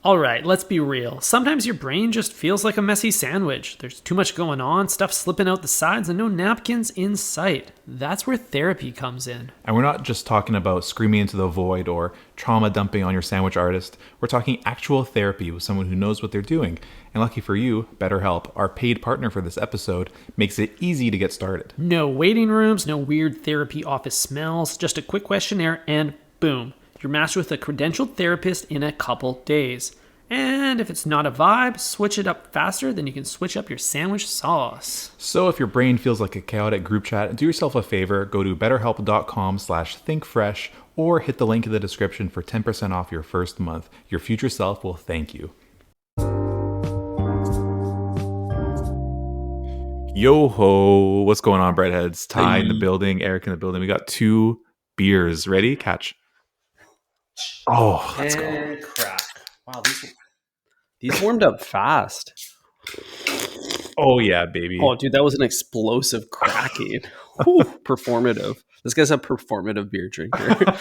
All right, let's be real. Sometimes your brain just feels like a messy sandwich. There's too much going on, stuff slipping out the sides, and no napkins in sight. That's where therapy comes in. And we're not just talking about screaming into the void or trauma dumping on your sandwich artist. We're talking actual therapy with someone who knows what they're doing. And lucky for you, BetterHelp, our paid partner for this episode, makes it easy to get started. No waiting rooms, no weird therapy office smells, just a quick questionnaire, and boom. You're matched with a credentialed therapist in a couple days. And if it's not a vibe, switch it up faster than you can switch up your sandwich sauce. So if your brain feels like a chaotic group chat, do yourself a favor, go to betterhelp.com/thinkfresh or hit the link in the description for 10% off your first month. Your future self will thank you. Yo ho, what's going on, breadheads? Ty in the building, Eric in the building. We got 2 beers. Ready? Catch. Oh, let's go. And crack. Wow, these warmed up fast. Oh yeah, baby. Oh, dude, that was an explosive cracking. Whew, performative. This guy's a performative beer drinker.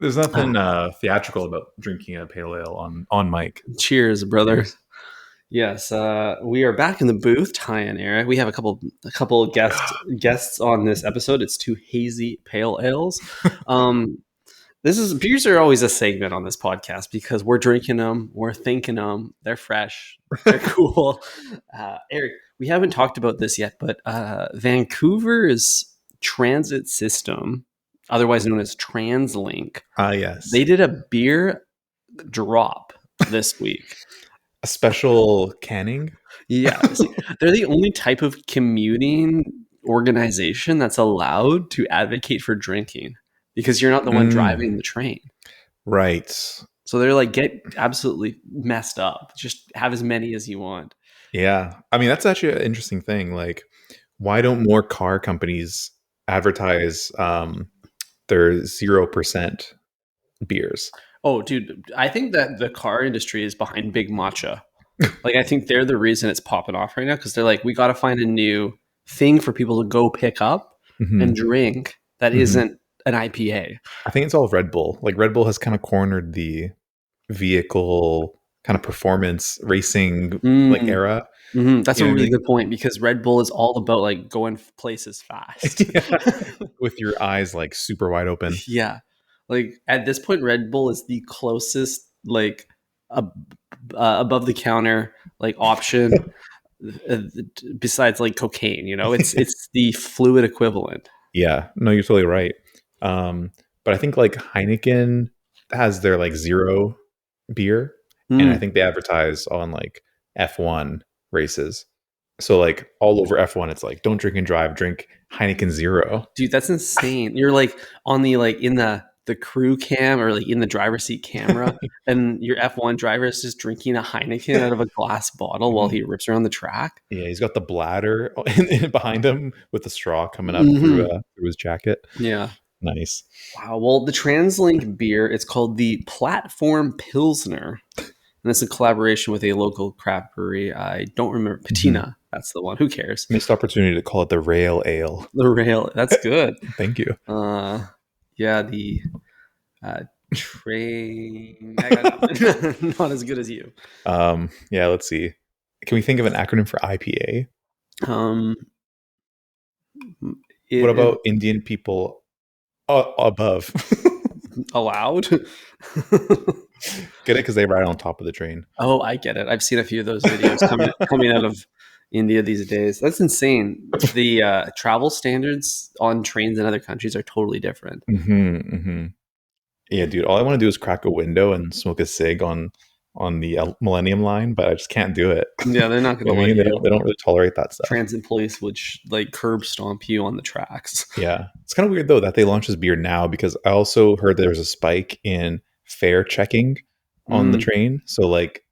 There's nothing theatrical about drinking a pale ale on mic. Cheers, brother. Yes, we are back in the booth, Ty and Eric. We have a couple guests on this episode. It's 2 hazy pale ales. Beers are always a segment on this podcast because we're drinking them, we're thinking them, they're fresh, they're cool. Eric, we haven't talked about this yet, but Vancouver's transit system, otherwise known as Translink, Yes, they did a beer drop this week. a special canning. Yeah, they're the only type of commuting organization that's allowed to advocate for drinking. Because you're not the one driving the train. Right. So they're like, get absolutely messed up. Just have as many as you want. Yeah. I mean, that's actually an interesting thing. Like, why don't more car companies advertise their 0% beers? Oh, dude, I think that the car industry is behind Big Matcha. Like, I think they're the reason it's popping off right now. Because they're like, we got to find a new thing for people to go pick up and drink that isn't an IPA. I think it's all Red Bull. Like Red Bull has kind of cornered the vehicle kind of performance racing like era. Mm-hmm. That's a really good point because Red Bull is all about like going places fast. With your eyes like super wide open. Yeah. Like at this point, Red Bull is the closest like above the counter like option besides like cocaine, you know, it's the fluid equivalent. Yeah, no, you're totally right. But I think like Heineken has their like 0 beer, and I think they advertise on like F1 races. So like all over F1, it's like don't drink and drive, drink Heineken 0. Dude, that's insane. You're like on the like in the crew cam or like in the driver's seat camera, and your F1 driver is just drinking a Heineken out of a glass bottle while he rips around the track. Yeah, he's got the bladder behind him with the straw coming up through his jacket. Yeah. Nice. Wow. Well, the Translink beer, it's called the Platform Pilsner. And it's a collaboration with a local craft brewery. I don't remember. Patina. That's the one. Who cares? Missed opportunity to call it the Rail Ale. The Rail. That's good. Thank you. Yeah, the train. I got not as good as you. Yeah, let's see. Can we think of an acronym for IPA? What about Indian people above? Allowed? Get it? Because they ride on top of the train. Oh, I get it. I've seen a few of those videos coming out of India these days. That's insane. The travel standards on trains in other countries are totally different. Yeah, dude. All I want to do is crack a window and smoke a cig on the Millennium Line, but I just can't do it. Yeah, they're not going to let you. you. They don't really tolerate that stuff. Transit police would like curb stomp you on the tracks. Yeah, it's kind of weird though that they launched this beer now because I also heard there was a spike in fare checking on the train. So like,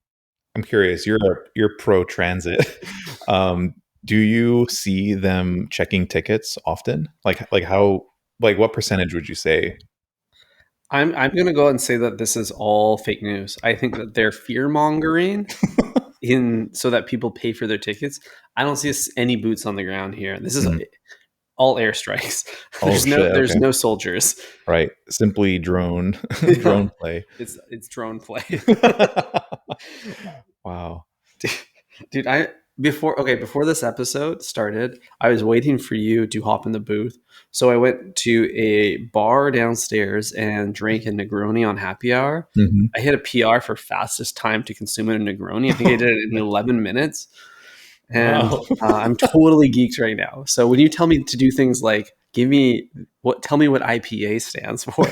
I'm curious. You're pro transit. Do you see them checking tickets often? Like how? Like what percentage would you say? I'm going to go out and say that this is all fake news. I think that they're fear mongering so that people pay for their tickets. I don't see any boots on the ground here. This is all airstrikes. Oh, There's shit, there's okay. no soldiers. Right. Simply drone Yeah. play. It's drone play. Wow. Dude, before this episode started, I was waiting for you to hop in the booth. So I went to a bar downstairs and drank a Negroni on happy hour. Mhm. I hit a PR for fastest time to consume a Negroni. I think I did it in 11 minutes. And Wow. I'm totally geeked right now. So when you tell me to do things like tell me what IPA stands for,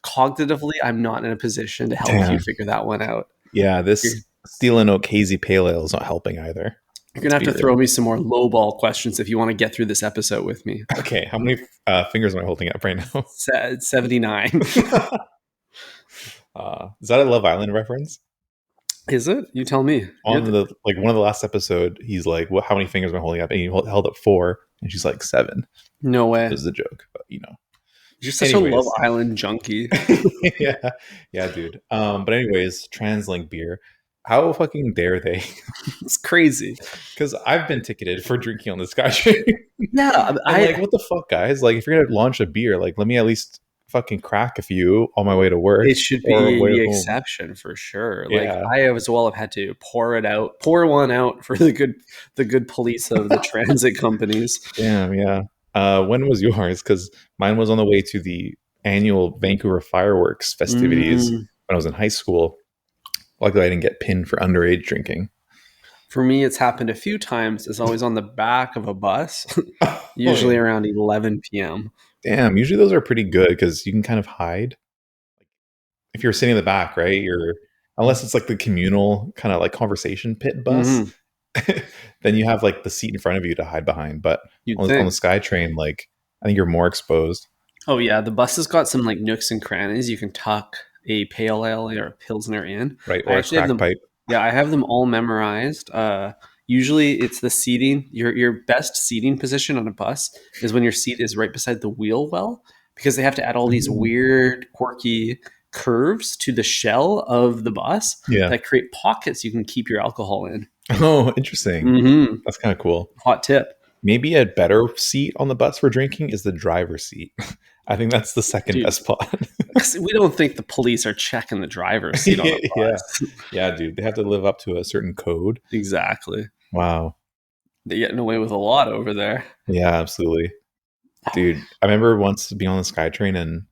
cognitively, I'm not in a position to help you Damn. figure that one out. Yeah, You're, this Steel and Oak Hazy Pale Ale is not helping either. you're gonna have to throw me some more lowball questions if you want to get through this episode with me. Okay, how many fingers am I holding up right now? 79. Is that a Love Island reference? Is it? You tell me. On the one of the last episode, he's like, "What? How many fingers am I holding up?" And he held up 4, and she's like 7. No way. This is a joke, but You're such Anyways. a Love Island junkie. yeah, dude. But anyways, Translink beer. How fucking dare they? It's crazy. Because I've been ticketed for drinking on the SkyTrain. Yeah, I'm like, what the fuck, guys? Like, if you're gonna launch a beer, like, let me at least fucking crack a few on my way to work. it should or be way the home. exception for sure. Yeah. Like I as well have had to pour one out for the good police of the transit companies. Damn, yeah. When was yours? Because mine was on the way to the annual Vancouver fireworks festivities when I was in high school. Luckily, I didn't get pinned for underage drinking. For me, it's happened a few times. It's always on the back of a bus, usually around 11 p.m. Damn, usually those are pretty good because you can kind of hide. If you're sitting in the back, right? Unless it's like the communal kind of like conversation pit bus, then you have like the seat in front of you to hide behind. But on the SkyTrain, like I think you're more exposed. Oh yeah, the bus has got some like nooks and crannies. You can tuck a pale ale or a pilsner in, right? Or a crack pipe. Yeah, I have them all memorized. Usually, it's the seating. Your best seating position on a bus is when your seat is right beside the wheel well, because they have to add all these weird, quirky curves to the shell of the bus that create pockets you can keep your alcohol in. Oh, interesting. That's kind of cool. Hot tip. Maybe a better seat on the bus for drinking is the driver's seat. I think that's the second best spot. We don't think the police are checking the driver's seat on the bus. Yeah, dude. They have to live up to a certain code. Exactly. Wow. They're getting away with a lot over there. Yeah, absolutely. Dude, I remember once being on the SkyTrain and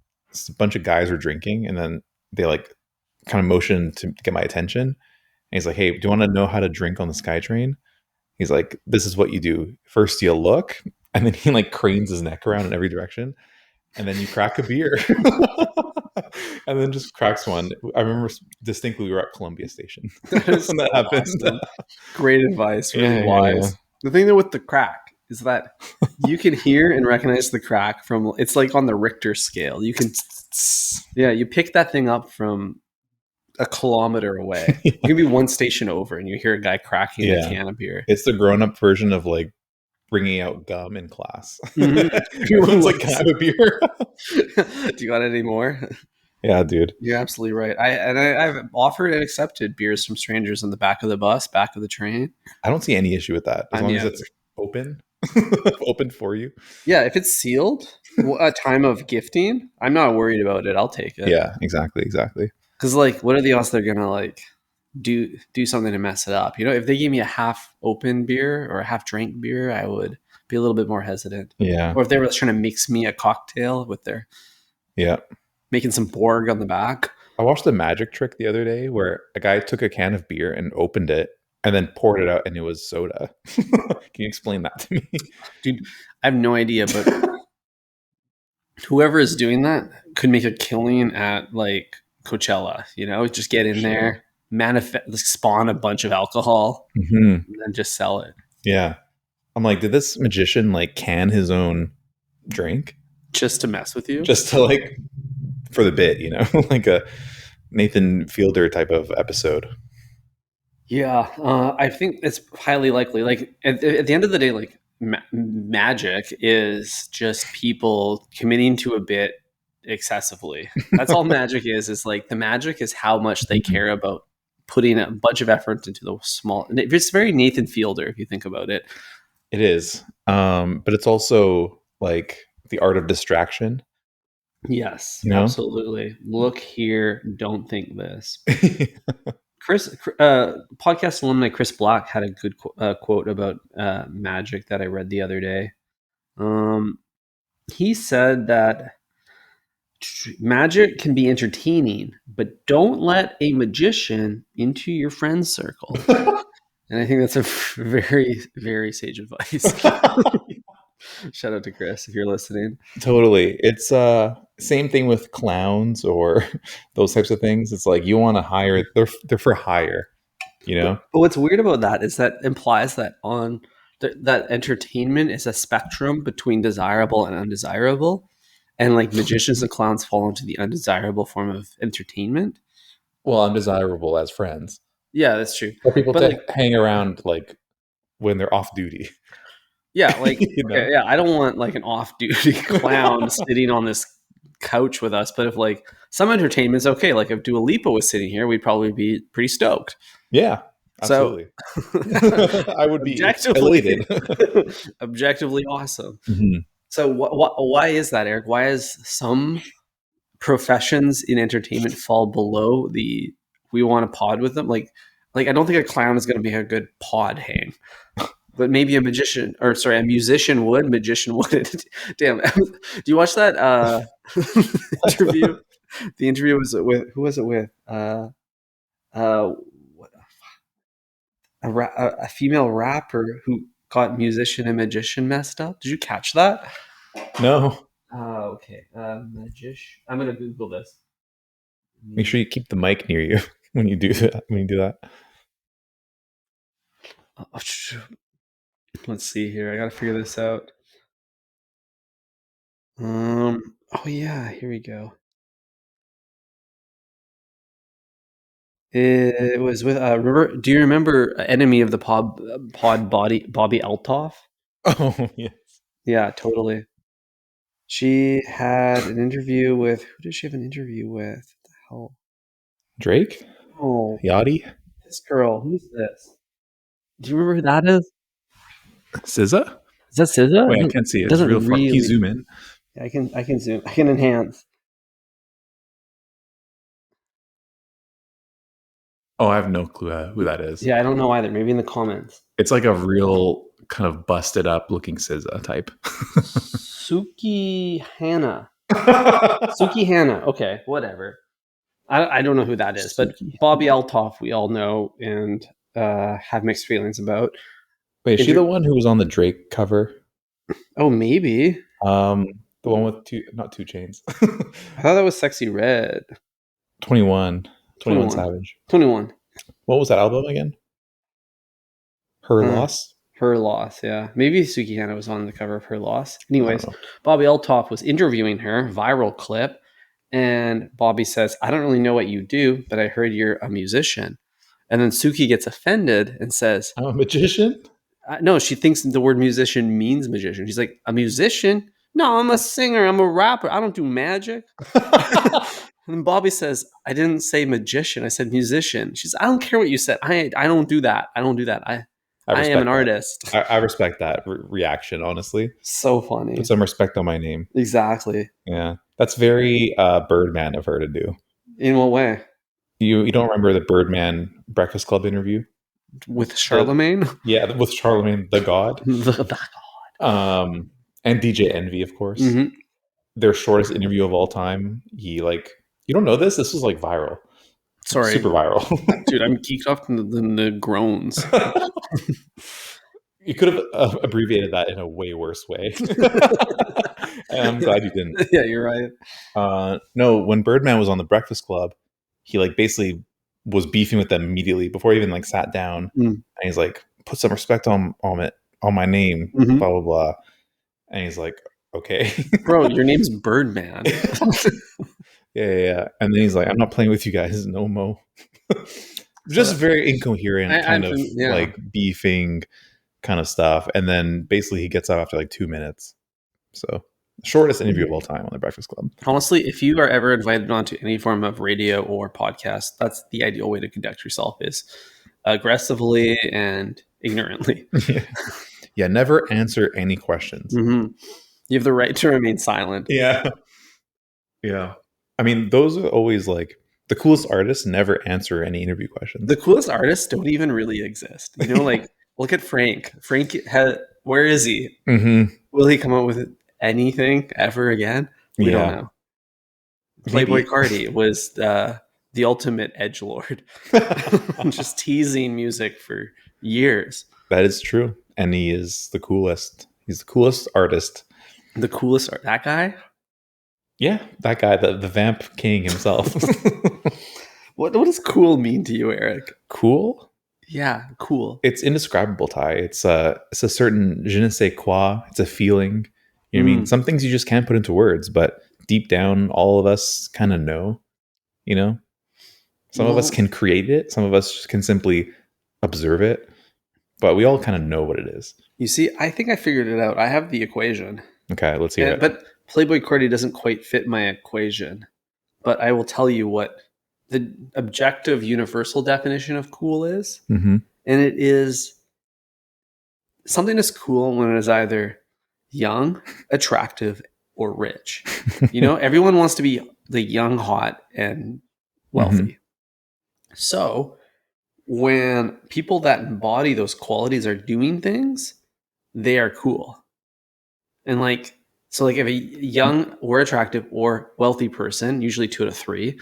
a bunch of guys were drinking, and then they like kind of motioned to get my attention. And he's like, "Hey, do you want to know how to drink on the SkyTrain?" He's like, "This is what you do. First you look," and then he like cranes his neck around in every direction, and then you crack a beer. And then just cracks one. I remember distinctly we were at Columbia Station when that happened. Awesome. Great advice, really wise. Yeah. The thing though with the crack is that you can hear and recognize the crack from, it's like on the Richter scale. You can, you pick that thing up from a kilometer away. You can be one station over and you hear a guy cracking a can of beer. It's the grown-up version of like bringing out gum in class. Everyone's like, "Can I have a beer?" Do you got any more? Yeah, dude. You're absolutely right. I've offered and accepted beers from strangers in the back of the bus, back of the train. I don't see any issue with that as long as it's open, open for you. Yeah, if it's sealed, a time of gifting, I'm not worried about it. I'll take it. Yeah, exactly. Because like, what are the odds they're gonna like do something to mess it up? You know, if they gave me a half open beer or a half drank beer, I would be a little bit more hesitant. Yeah. Or if they were trying to mix me a cocktail with their making some Borg on the back. I watched the magic trick the other day where a guy took a can of beer and opened it and then poured it out and it was soda. Can you explain that to me? Dude, I have no idea, but whoever is doing that could make a killing at like Coachella, you know, just get in there, spawn a bunch of alcohol and then just sell it. Yeah. I'm like, did this magician like can his own drink? Just to mess with you? Just to like, for the bit, you know, like a Nathan Fielder type of episode. Yeah, I think it's highly likely. Like at the end of the day, like magic is just people committing to a bit excessively. That's all magic is. Is like the magic is how much they care about putting a bunch of effort into the small. It's very Nathan Fielder if you think about it. It is. But it's also like the art of distraction, Yes, you know? absolutely. Look here, don't think this. Chris, podcast alumni Chris Black had a good quote about magic that I read the other day. He said that magic can be entertaining, but don't let a magician into your friend circle. And I think that's a very, very sage advice. Shout out to Chris if you're listening. Totally. It's same thing with clowns or those types of things. It's like you want to hire, they're for hire, you know? But what's weird about that is that implies that that entertainment is a spectrum between desirable and undesirable, and like magicians and clowns fall into the undesirable form of entertainment. Well, undesirable as friends. Yeah, that's true. For people But to like, hang around like when they're off duty. yeah, like You know? okay, yeah, I don't want like an off-duty clown sitting on this couch with us. But if like some entertainment's okay, like if Dua Lipa was sitting here, we'd probably be pretty stoked. Yeah, So absolutely. I would be elated. objectively awesome. Mhm. So why is that, Eric? Why is some professions in entertainment fall below the we want to pod with them? Like I don't think a clown is going to be a good pod hang, but maybe a magician or sorry, a musician would, magician wouldn't. Damn, do you watch that interview? The interview was with who was it with? A female rapper who got musician and magician messed up. Did you catch that? No. Okay. Magician. I'm gonna Google this. Make sure you keep the mic near you when you do that. Let's see here. I gotta figure this out. Oh yeah. Here we go. It was with. Remember? Do you remember Enemy of the Pod Bobby Altoff? Oh yeah. Yeah, totally. She had an interview with. Who did she have an interview with? What the hell? Drake? Oh, Yachty? this girl. Who's this? Do you remember who that is? SZA? Is that SZA? Wait, I can't see it. It's Doesn't real far. Can really. you zoom in? I can zoom. I can enhance. Oh, I have no clue who that is. Yeah, I don't know either. Maybe in the comments. It's like a real kind of busted up looking SZA type. Suki Hannah. Suki Hannah. Okay, whatever. I don't know who that is, but Bobby Altoff we all know and have mixed feelings about. Wait, is she the one who was on the Drake cover? Oh, maybe. The one with not 2 Chains. I thought that was Sexy Red. 21 Savage. 21. What was that album again? Her Loss? Her Loss, yeah. Maybe Suki Hannah was on the cover of Her Loss. Anyways, Bobby Altoff was interviewing her, viral clip, and Bobby says, I don't really know what you do, but I heard you're a musician. And then Suki gets offended and says, I'm a magician? No, she thinks the word musician means magician. She's like, a musician? No, I'm a singer. I'm a rapper. I don't do magic. And Bobby says, I didn't say magician. I said musician. She's, I don't care what you said. I don't do that. I don't do that. I am an artist. I respect that reaction, honestly. So funny. Put some respect on my name. Exactly. Yeah. That's very Birdman of her to do. In what way? You don't remember the Birdman Breakfast Club interview? With Charlemagne? Yeah, with Charlemagne the God. The God. And DJ Envy, of course. Mm-hmm. Their shortest interview of all time. He you don't know this? This was viral. Sorry. Super viral. Dude, I'm geeked off the groans. You could have abbreviated that in a way worse way. And I'm glad you didn't. Yeah, you're right. No, when Birdman was on the Breakfast Club, he basically was beefing with them immediately before he even sat down. And he's like, put some respect on my name, blah, blah, blah. And he's like, okay. Bro, your name's Birdman. Yeah. And then he's like, I'm not playing with you guys, no mo. Just very incoherent kind of beefing kind of stuff. And then basically he gets out after 2 minutes. So shortest interview of all time on the Breakfast Club. Honestly, if you are ever invited onto any form of radio or podcast, that's the ideal way to conduct yourself, is aggressively and ignorantly. Yeah. Yeah, never answer any questions. You have the right to remain silent. Yeah. Yeah. I mean, those are always like the coolest artists never answer any interview questions. The coolest artists don't even really exist. You know, like look at Frank. Where is he? Mm-hmm. Will he come up with anything ever again? We don't know. Playboy Maybe. Cardi was the ultimate edgelord, just teasing music for years. That is true. And he is the coolest. He's the coolest artist. The coolest that guy? Yeah, that guy, the vamp king himself. What does cool mean to you, Eric? Cool? Yeah, cool. It's indescribable, Ty. It's a certain je ne sais quoi. It's a feeling. You know what I mean? Some things you just can't put into words, but deep down, all of us kind of know. You know, some of us can create it. Some of us can simply observe it, but we all kind of know what it is. You see, I think I figured it out. I have the equation. Okay, let's hear it. But Playboy Cardi doesn't quite fit my equation. But I will tell you what the objective universal definition of cool is. Mm-hmm. And it is something is cool when it is either young, attractive, or rich. You know, everyone wants to be the young, hot, and wealthy. Mm-hmm. So when people that embody those qualities are doing things, they are cool. And like, so like if a young or attractive or wealthy person, usually 2 out of 3,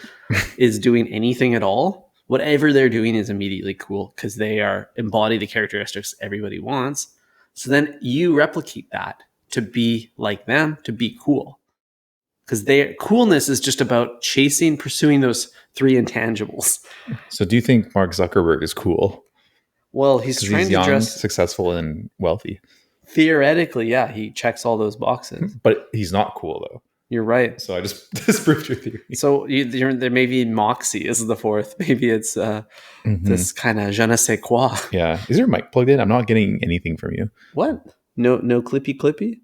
is doing anything at all, whatever they're doing is immediately cool because they are embody the characteristics everybody wants. So then you replicate that to be like them, to be cool. Because their coolness is just about pursuing those 3 intangibles. So do you think Mark Zuckerberg is cool? Well, he's trying young, to dress successful, and wealthy. Theoretically, yeah, he checks all those boxes. But he's not cool, though. You're right. So I just disproved your theory. So there may be moxie is the 4th. Maybe it's this kind of je ne sais quoi. Yeah. Is your mic plugged in? I'm not getting anything from you. What? No clippy?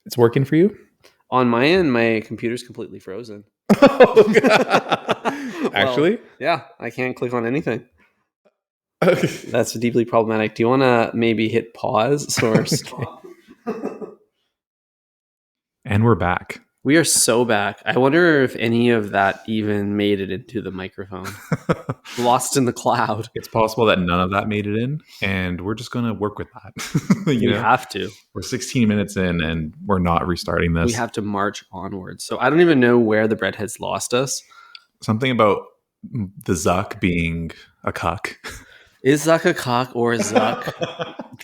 It's working for you? On my end, my computer's completely frozen. Actually? Well, yeah, I can't click on anything. That's deeply problematic. Do you want to maybe hit pause or stop? And we're back. We are so back. I wonder if any of that even made it into the microphone. Lost in the cloud. It's possible that none of that made it in, and we're just going to work with that. We have to. We're 16 minutes in, and we're not restarting this. We have to march onwards. So I don't even know where the breadheads lost us. Something about the Zuck being a cuck. Is Zuck a cock or is Zuck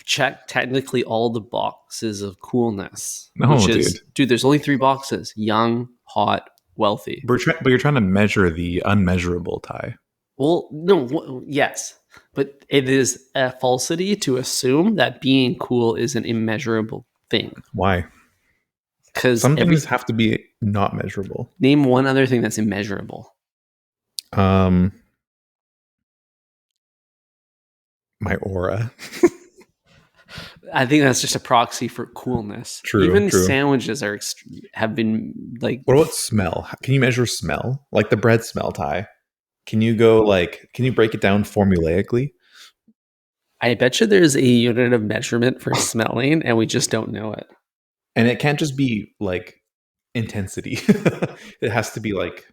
check technically all the boxes of coolness? No, dude, there's only 3 boxes: young, hot, wealthy. But you're trying to measure the unmeasurable, Ty. Well, no, yes, but it is a falsity to assume that being cool is an immeasurable thing. Why? Because some things have to be not measurable. Name one other thing that's immeasurable. My aura. I think that's just a proxy for coolness. True. Even sandwiches have been like. What about smell? Can you measure smell? Like the bread smell, Ty? Can you break it down formulaically? I bet you there's a unit of measurement for smelling, and we just don't know it. And it can't just be like intensity. It has to be like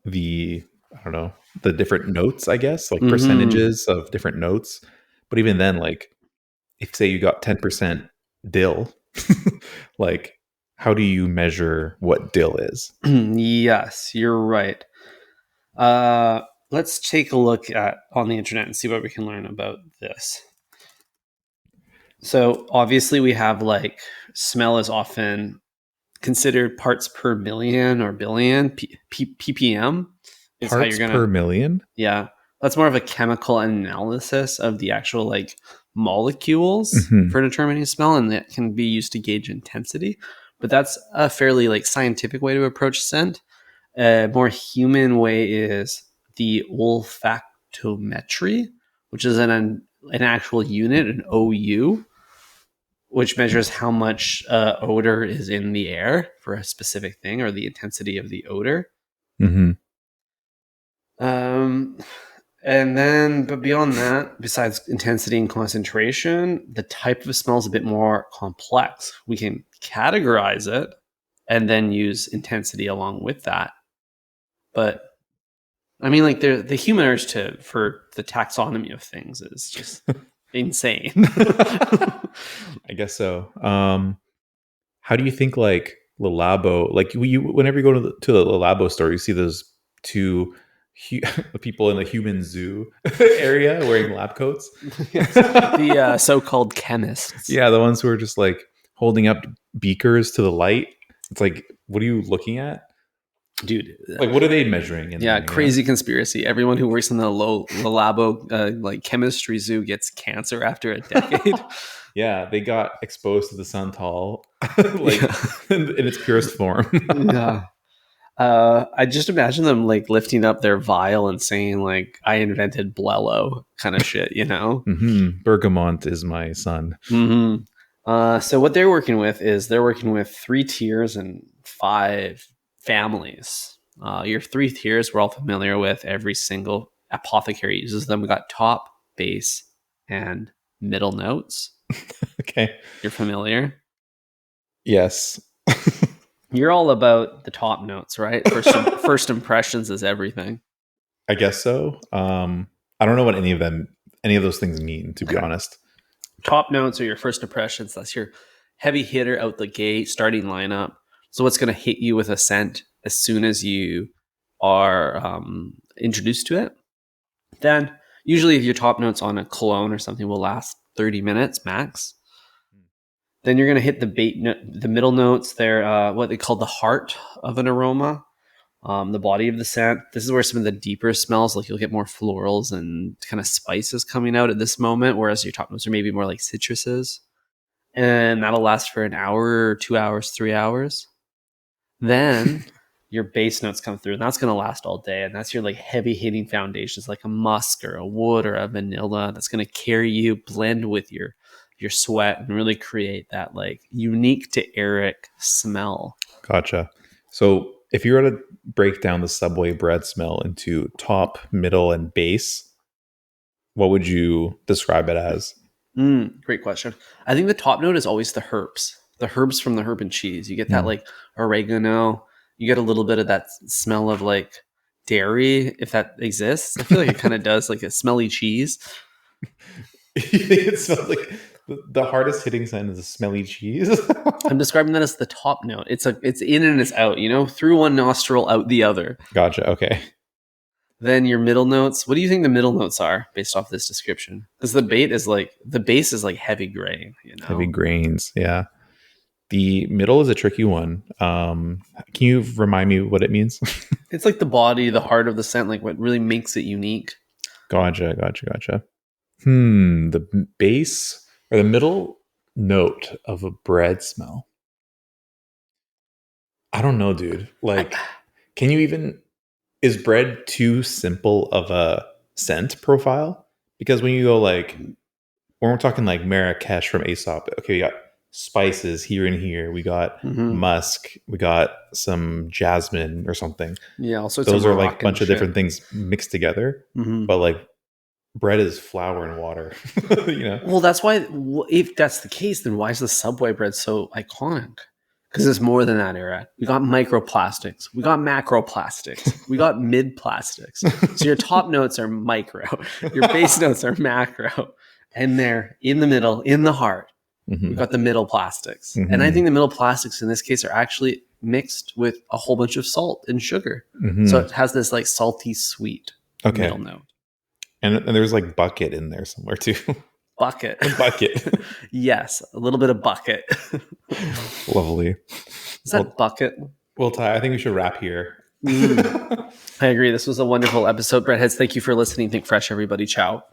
the different notes, I guess, like percentages of different notes. But even then, like if say you got 10% dill, like how do you measure what dill is? Yes, you're right. Let's take a look on the internet and see what we can learn about this. So obviously we have like smell is often considered parts per million or billion, ppm. Is parts how you're gonna, per million? Yeah. That's more of a chemical analysis of the actual like molecules for determining smell, and that can be used to gauge intensity. But that's a fairly like scientific way to approach scent. A more human way is the olfactometry, which is an actual unit, an OU, which measures how much odor is in the air for a specific thing or the intensity of the odor. And then, but beyond that, besides intensity and concentration, the type of smell is a bit more complex. We can categorize it and then use intensity along with that. But I mean, like the human urge for the taxonomy of things is just insane. I guess so. How do you think like the Labo, like whenever you go to the Labo store, you see those two people in the human zoo area wearing lab coats? The so-called chemists. Yeah, the ones who are just like holding up beakers to the light. It's like, what are you looking at? Dude, like what are they measuring in yeah, there, crazy conspiracy. Everyone who works in the Labo like chemistry zoo gets cancer after a decade. Yeah, they got exposed to the suntal like in its purest form. Yeah. I just imagine them like lifting up their vial and saying like, I invented Blello kind of shit, you know? Bergamot is my son. So what they're working with is they're working with 3 tiers and 5 families. Your 3 tiers we're all familiar with. Every single apothecary uses them. We got top, base, and middle notes. Okay. You're familiar? Yes. You're all about the top notes, right? First impressions is everything. I guess so. I don't know what any of those things mean, to be honest. Top notes are your first impressions. That's your heavy hitter out the gate, starting lineup. So what's going to hit you with a scent as soon as you are introduced to it. Then usually if your top notes on a cologne or something will last 30 minutes max. Then you're going to hit the middle notes. They're what they call the heart of an aroma, the body of the scent. This is where some of the deeper smells, like you'll get more florals and kind of spices coming out at this moment, whereas your top notes are maybe more like citruses. And that'll last for an hour, 2 hours, 3 hours. Then your base notes come through, and that's going to last all day. And that's your like heavy hitting foundations, like a musk or a wood or a vanilla. That's going to carry you, blend with your sweat, and really create that like unique to Eric smell. Gotcha. So if you were to break down the Subway bread smell into top, middle, and base, what would you describe it as? Great question. I think the top note is always the herbs from the herb and cheese. You get that like oregano. You get a little bit of that smell of like dairy, if that exists. I feel like it kind of does, like a smelly cheese. It smells like the hardest hitting scent is a smelly cheese. I'm describing that as the top note. It's in and it's out, you know, through one nostril, out the other. Gotcha. Okay. Then your middle notes. What do you think the middle notes are based off this description? Because the base is like heavy grain, you know? Heavy grains. Yeah. The middle is a tricky one. Can you remind me what it means? It's like the body, the heart of the scent, like what really makes it unique. Gotcha. The base or the middle note of a bread smell. I don't know, dude. Like, can you even... Is bread too simple of a scent profile? Because when you go like, when we're talking like Marrakesh from Aesop, okay, we got spices here and here. We got musk. We got some jasmine or something. Yeah, also those are like a bunch of different things mixed together. Mm-hmm. But like bread is flour and water, you know? Well, that's why, if that's the case, then why is the Subway bread so iconic? Because it's more than that, era. We got microplastics. We got macroplastics. We got mid-plastics. So your top notes are micro. Your base notes are macro. And they're in the middle, in the heart. We've got the middle plastics. And I think the middle plastics in this case are actually mixed with a whole bunch of salt and sugar. So it has this like salty, sweet middle note. And there's like bucket in there somewhere too. Bucket. Yes, a little bit of bucket. Lovely. Is that bucket? Well, Ty, I think we should wrap here. I agree. This was a wonderful episode. Breadheads, thank you for listening. Think fresh, everybody. Ciao.